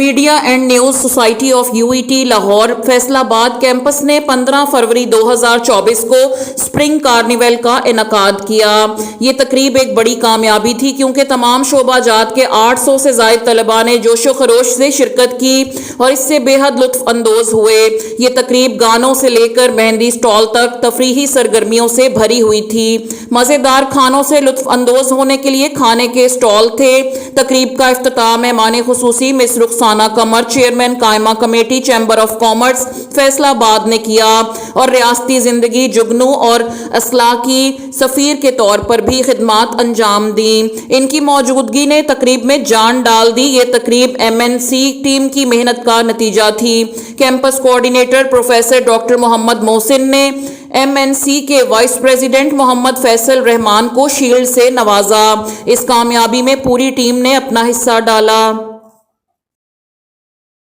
Media and news society of UET Lahore Faisal آباد campus نے 15 فروری 2024 کو سپرنگ کارنیول کا انعقاد کیا۔ یہ تقریب ایک بڑی کامیابی تھی کیونکہ تمام شعبہ جات کے 800 سے زائد طلباء نے جوش و خروش سے شرکت کی اور اس سے بے حد لطف اندوز ہوئے۔ یہ تقریب گانوں سے لے کر مہندی سٹال تک تفریحی سرگرمیوں سے بھری ہوئی تھی۔ مزیدار کھانوں سے لطف اندوز ہونے کے لیے کھانے کے سٹال تھے۔ تقریب کا افتتاح مہمان خصوصی مس رخسانہ قمر، چیئرمین قائمہ committee chamber of commerce Faisal آباد نے کیا اور ریاستی زندگی جگنو اور اصلاح کی سفیر کے طور پر بھی خدمات انجام دیں۔ ان کی موجودگی نے تقریب میں جان ڈال دی۔ یہ تقریب MNC ٹیم کی محنت کا نتیجہ تھی۔ Campus coordinator professor doctor Muhammad Mohsin نے MNC کے وائس پریزیڈنٹ محمد فیصل رحمان کو شیلڈ سے نوازا۔ اس کامیابی میں پوری ٹیم نے اپنا حصہ ڈالا۔